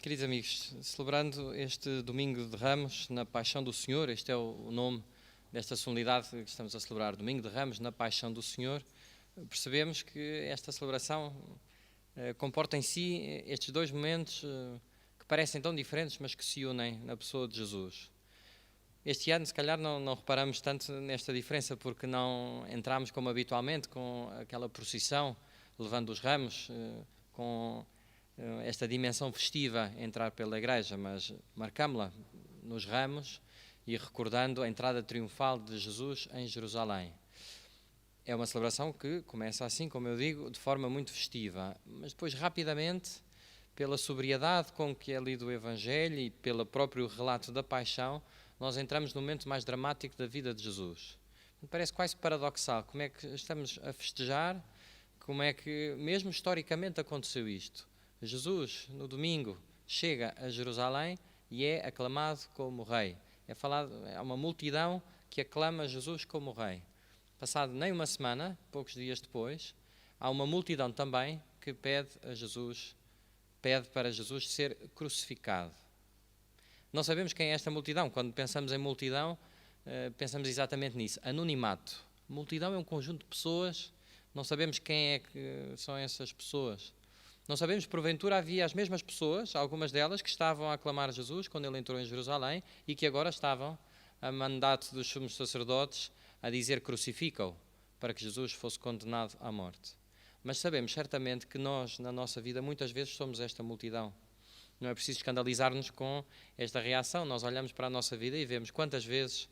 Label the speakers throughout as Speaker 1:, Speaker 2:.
Speaker 1: Queridos amigos, celebrando este Domingo de Ramos na Paixão do Senhor, este é o nome desta solenidade que estamos a celebrar, Domingo de Ramos na Paixão do Senhor, percebemos que esta celebração comporta em si estes dois momentos que parecem tão diferentes, mas que se unem na pessoa de Jesus. Este ano, se calhar, não reparamos tanto nesta diferença, porque não entramos como habitualmente com aquela procissão, levando os ramos, com esta dimensão festiva entrar pela igreja, mas marcámos-la nos ramos e recordando a entrada triunfal de Jesus em Jerusalém. É uma celebração que começa assim, como eu digo, de forma muito festiva, mas depois rapidamente, pela sobriedade com que é lido o Evangelho e pelo próprio relato da paixão, nós entramos no momento mais dramático da vida de Jesus. Parece quase paradoxal, como é que estamos a festejar, como é que mesmo historicamente aconteceu isto. Jesus, no domingo, chega a Jerusalém e é aclamado como rei. É uma multidão que aclama Jesus como rei. Passado nem uma semana, poucos dias depois, há uma multidão também que pede para Jesus ser crucificado. Não sabemos quem é esta multidão. Quando pensamos em multidão, pensamos exatamente nisso. Anonimato. Multidão é um conjunto de pessoas, não sabemos quem é que são essas pessoas. Não sabemos, porventura, havia as mesmas pessoas, algumas delas, que estavam a aclamar Jesus quando ele entrou em Jerusalém e que agora estavam, a mandato dos sumos sacerdotes, a dizer crucifica-o, para que Jesus fosse condenado à morte. Mas sabemos certamente que nós, na nossa vida, muitas vezes somos esta multidão. Não é preciso escandalizar-nos com esta reação. Nós olhamos para a nossa vida e vemos quantas vezes,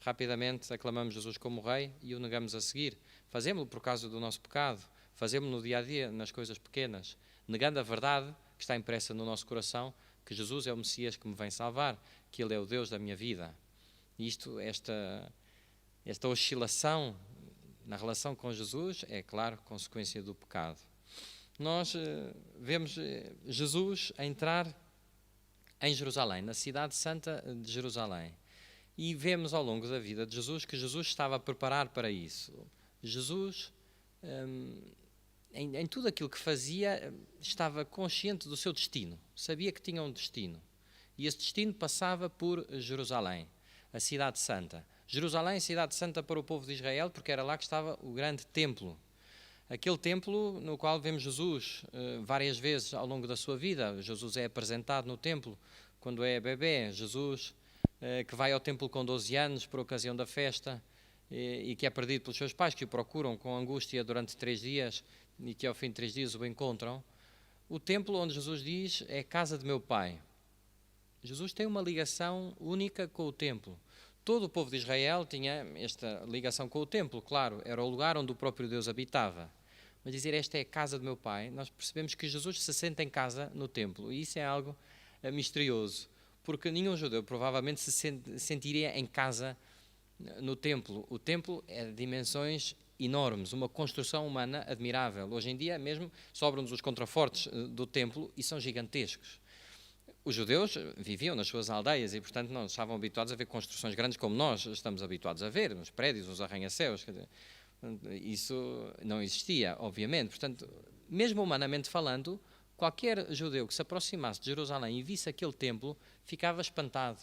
Speaker 1: rapidamente, aclamamos Jesus como rei e o negamos a seguir. Fazemos-lo por causa do nosso pecado. Fazemos-lo no dia-a-dia, nas coisas pequenas, negando a verdade que está impressa no nosso coração, que Jesus é o Messias que me vem salvar, que Ele é o Deus da minha vida. E esta oscilação na relação com Jesus é, claro, consequência do pecado. Nós vemos Jesus a entrar em Jerusalém, na cidade santa de Jerusalém. E vemos ao longo da vida de Jesus que Jesus estava a preparar para isso. Jesus, em tudo aquilo que fazia, estava consciente do seu destino. Sabia que tinha um destino. E esse destino passava por Jerusalém, a cidade santa. Jerusalém, cidade santa para o povo de Israel, porque era lá que estava o grande templo. Aquele templo no qual vemos Jesus várias vezes ao longo da sua vida. Jesus é apresentado no templo quando é bebê. Jesus que vai ao templo com 12 anos por ocasião da festa e que é perdido pelos seus pais, que o procuram com angústia durante 3 dias e que ao fim de 3 dias o encontram. O templo onde Jesus diz é a casa de meu pai. Jesus tem uma ligação única com o templo. Todo o povo de Israel tinha esta ligação com o templo, claro, era o lugar onde o próprio Deus habitava. Mas dizer esta é a casa do meu pai, nós percebemos que Jesus se senta em casa no templo. E isso é algo misterioso, porque nenhum judeu provavelmente se sentiria em casa no templo. O templo é de dimensões enormes, uma construção humana admirável. Hoje em dia mesmo sobram-nos os contrafortes do templo e são gigantescos. Os judeus viviam nas suas aldeias e, portanto, não estavam habituados a ver construções grandes como nós estamos habituados a ver, nos prédios, nos arranha-céus. Isso não existia, obviamente. Portanto, mesmo humanamente falando, qualquer judeu que se aproximasse de Jerusalém e visse aquele templo ficava espantado,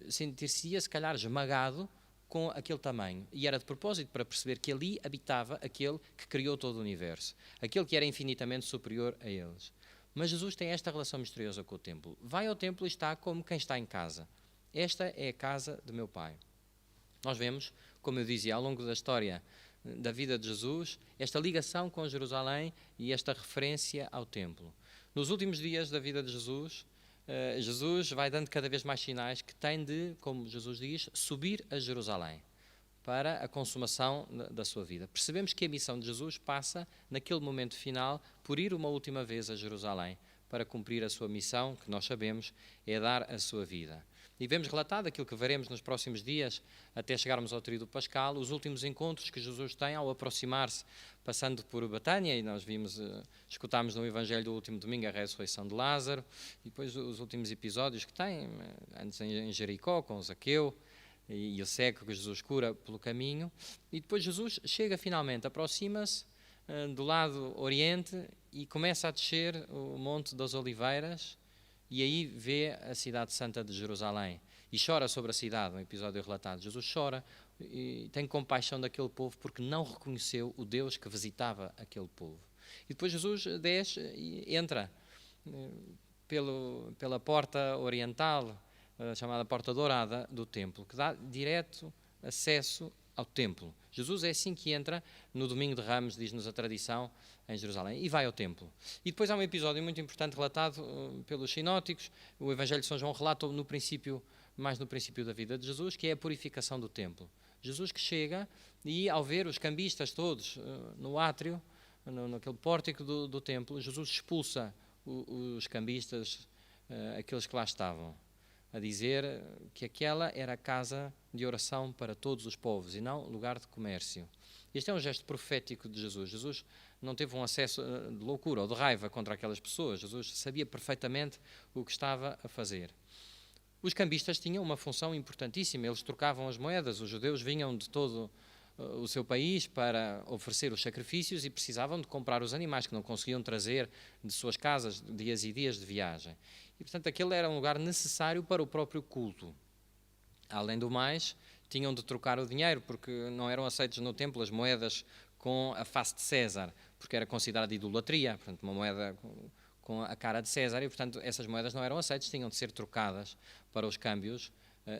Speaker 1: sentir-se-ia, se calhar, esmagado com aquele tamanho. E era de propósito para perceber que ali habitava aquele que criou todo o universo, aquele que era infinitamente superior a eles. Mas Jesus tem esta relação misteriosa com o templo. Vai ao templo e está como quem está em casa. Esta é a casa de meu pai. Nós vemos, como eu dizia, ao longo da história da vida de Jesus, esta ligação com Jerusalém e esta referência ao templo. Nos últimos dias da vida de Jesus, Jesus vai dando cada vez mais sinais que tem de, como Jesus diz, subir a Jerusalém para a consumação da sua vida. Percebemos que a missão de Jesus passa, naquele momento final, por ir uma última vez a Jerusalém para cumprir a sua missão, que nós sabemos é dar a sua vida. E vemos relatado aquilo que veremos nos próximos dias, até chegarmos ao tríodo pascal, os últimos encontros que Jesus tem ao aproximar-se, passando por Betânia, e nós escutámos no Evangelho do último domingo a ressurreição de Lázaro, e depois os últimos episódios que tem, antes em Jericó, com Zaqueu, e o cego que Jesus cura pelo caminho, e depois Jesus chega finalmente, aproxima-se do lado oriente e começa a descer o Monte das Oliveiras, e aí vê a cidade santa de Jerusalém e chora sobre a cidade, um episódio relatado. Jesus chora e tem compaixão daquele povo porque não reconheceu o Deus que visitava aquele povo. E depois Jesus desce e entra pela porta oriental, chamada Porta Dourada do templo, que dá direto acesso ao templo. Jesus é assim que entra no domingo de Ramos, diz-nos a tradição, em Jerusalém, e vai ao templo. E depois há um episódio muito importante relatado pelos sinóticos. O Evangelho de São João relata mais no princípio da vida de Jesus, que é a purificação do templo. Jesus que chega e, ao ver os cambistas todos no átrio, naquele pórtico do templo, Jesus expulsa os cambistas, aqueles que lá estavam, a dizer que aquela era a casa de oração para todos os povos e não lugar de comércio. Este é um gesto profético de Jesus. Jesus não teve um acesso de loucura ou de raiva contra aquelas pessoas. Jesus sabia perfeitamente o que estava a fazer. Os cambistas tinham uma função importantíssima. Eles trocavam as moedas. Os judeus vinham de todo o seu país para oferecer os sacrifícios e precisavam de comprar os animais que não conseguiam trazer de suas casas dias e dias de viagem. E, portanto, aquele era um lugar necessário para o próprio culto. Além do mais, tinham de trocar o dinheiro, porque não eram aceitos no templo as moedas com a face de César, porque era considerada idolatria, portanto, uma moeda com a cara de César, e, portanto, essas moedas não eram aceitas, tinham de ser trocadas para os câmbios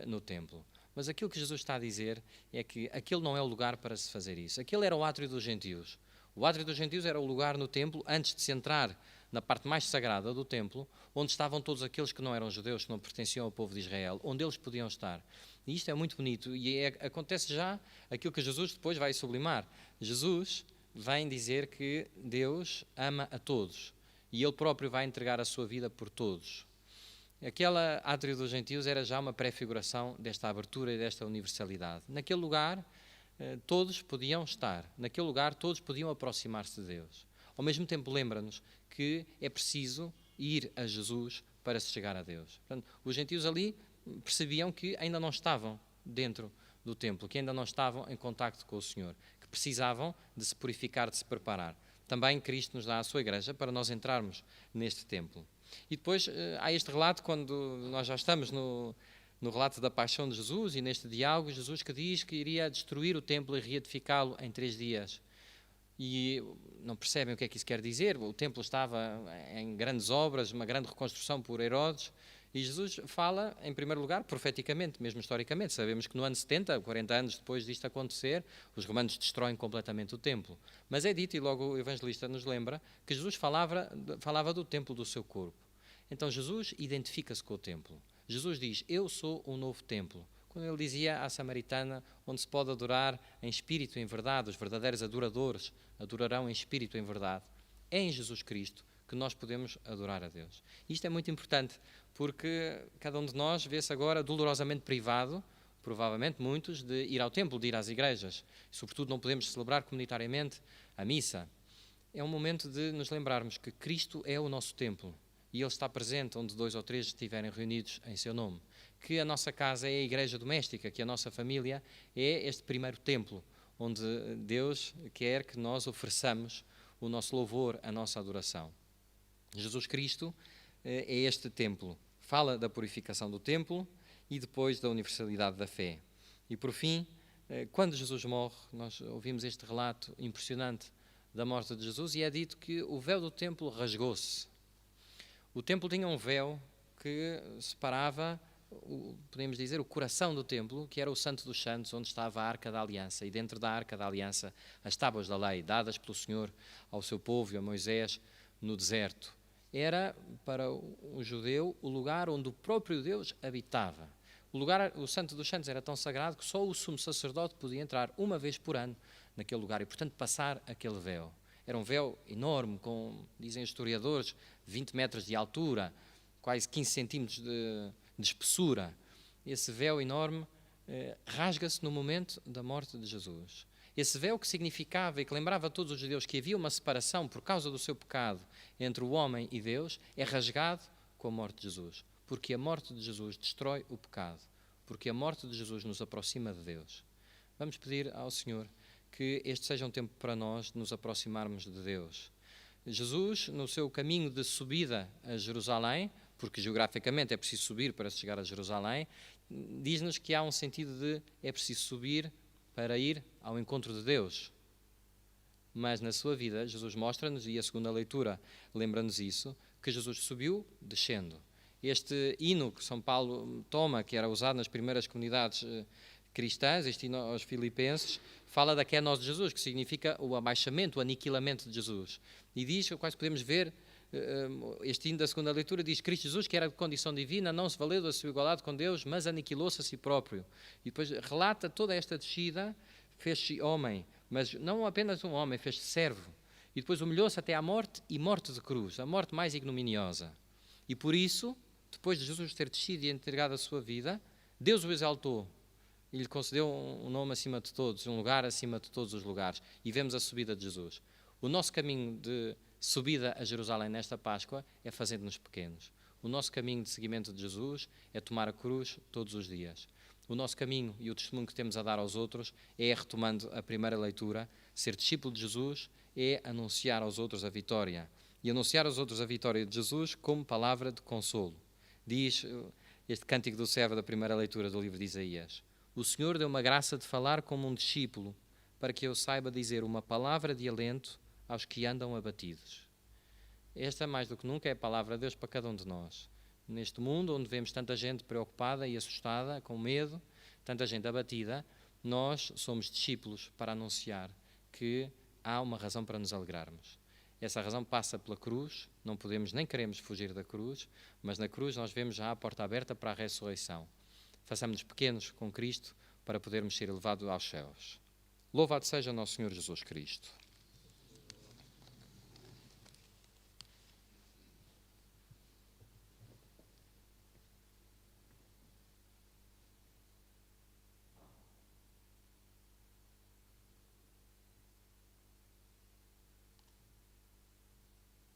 Speaker 1: no templo. Mas aquilo que Jesus está a dizer é que aquele não é o lugar para se fazer isso. Aquele era o átrio dos gentios. O átrio dos gentios era o lugar no templo, antes de se entrar na parte mais sagrada do templo, onde estavam todos aqueles que não eram judeus, que não pertenciam ao povo de Israel, onde eles podiam estar. E isto é muito bonito, e acontece já aquilo que Jesus depois vai sublimar. Jesus vem dizer que Deus ama a todos, e Ele próprio vai entregar a sua vida por todos. Aquela átrio dos gentios era já uma prefiguração desta abertura e desta universalidade. Naquele lugar, todos podiam estar. Naquele lugar, todos podiam aproximar-se de Deus. Ao mesmo tempo, lembra-nos que é preciso ir a Jesus para se chegar a Deus. Portanto, os gentios ali percebiam que ainda não estavam dentro do templo, que ainda não estavam em contacto com o Senhor, que precisavam de se purificar, de se preparar. Também Cristo nos dá a sua igreja para nós entrarmos neste templo. E depois há este relato, quando nós já estamos no relato da paixão de Jesus e neste diálogo, Jesus que diz que iria destruir o templo e reedificá-lo em 3 dias. E não percebem o que é que isso quer dizer. O templo estava em grandes obras, uma grande reconstrução por Herodes, e Jesus fala, em primeiro lugar, profeticamente, mesmo historicamente. Sabemos que no ano 70, 40 anos depois disto acontecer, os romanos destroem completamente o templo. Mas é dito, e logo o evangelista nos lembra, que Jesus falava do templo do seu corpo. Então Jesus identifica-se com o templo. Jesus diz, eu sou o novo templo. Quando ele dizia à samaritana, onde se pode adorar em espírito e em verdade, os verdadeiros adoradores adorarão em espírito e em verdade, é em Jesus Cristo que nós podemos adorar a Deus. Isto é muito importante, porque cada um de nós vê-se agora dolorosamente privado, provavelmente muitos, de ir ao templo, de ir às igrejas. Sobretudo não podemos celebrar comunitariamente a missa. É um momento de nos lembrarmos que Cristo é o nosso templo e Ele está presente onde 2 ou 3 estiverem reunidos em seu nome. Que a nossa casa é a igreja doméstica, que a nossa família é este primeiro templo, onde Deus quer que nós ofereçamos o nosso louvor, a nossa adoração. Jesus Cristo é este templo. Fala da purificação do templo e depois da universalidade da fé. E por fim, quando Jesus morre, nós ouvimos este relato impressionante da morte de Jesus e é dito que o véu do templo rasgou-se. O templo tinha um véu que separava, podemos dizer, o coração do templo, que era o Santo dos Santos, onde estava a Arca da Aliança. E dentro da Arca da Aliança, as tábuas da lei, dadas pelo Senhor ao seu povo e a Moisés no deserto. Era, para um judeu, o lugar onde o próprio Deus habitava. O Santo dos Santos era tão sagrado que só o sumo sacerdote podia entrar uma vez por ano naquele lugar e, portanto, passar aquele véu. Era um véu enorme, com, dizem os historiadores, 20 metros de altura, quase 15 centímetros de espessura. Esse véu enorme rasga-se no momento da morte de Jesus. Esse véu que significava e que lembrava a todos os judeus que havia uma separação por causa do seu pecado entre o homem e Deus, é rasgado com a morte de Jesus. Porque a morte de Jesus destrói o pecado. Porque a morte de Jesus nos aproxima de Deus. Vamos pedir ao Senhor que este seja um tempo para nós de nos aproximarmos de Deus. Jesus, no seu caminho de subida a Jerusalém, porque geograficamente é preciso subir para chegar a Jerusalém, diz-nos que há um sentido de é preciso subir para ir ao encontro de Deus. Mas na sua vida, Jesus mostra-nos, e a segunda leitura lembra-nos isso, que Jesus subiu descendo. Este hino que São Paulo toma, que era usado nas primeiras comunidades cristãs, este hino aos Filipenses, fala da Kenosis de Jesus, que significa o abaixamento, o aniquilamento de Jesus. E diz, quase podemos ver, este hino da segunda leitura diz: Cristo Jesus, que era de condição divina, não se valeu da sua igualdade com Deus, mas aniquilou-se a si próprio. E depois relata toda esta descida, fez-se homem, mas não apenas um homem, fez-se servo. E depois humilhou-se até à morte, e morte de cruz, a morte mais ignominiosa. E por isso, depois de Jesus ter descido e entregado a sua vida, Deus o exaltou e lhe concedeu um nome acima de todos, um lugar acima de todos os lugares. E vemos a subida de Jesus. O nosso caminho de subida a Jerusalém nesta Páscoa é fazendo-nos pequenos. O nosso caminho de seguimento de Jesus é tomar a cruz todos os dias. O nosso caminho e o testemunho que temos a dar aos outros é, retomando a primeira leitura, ser discípulo de Jesus é anunciar aos outros a vitória. E anunciar aos outros a vitória de Jesus como palavra de consolo. Diz este cântico do servo da primeira leitura do livro de Isaías: o Senhor deu uma graça de falar como um discípulo, para que eu saiba dizer uma palavra de alento aos que andam abatidos. Esta, mais do que nunca, é a palavra de Deus para cada um de nós. Neste mundo onde vemos tanta gente preocupada e assustada, com medo, tanta gente abatida, nós somos discípulos para anunciar que há uma razão para nos alegrarmos. Essa razão passa pela cruz, não podemos nem queremos fugir da cruz, mas na cruz nós vemos já a porta aberta para a ressurreição. Façamos-nos pequenos com Cristo para podermos ser elevados aos céus. Louvado seja nosso Senhor Jesus Cristo.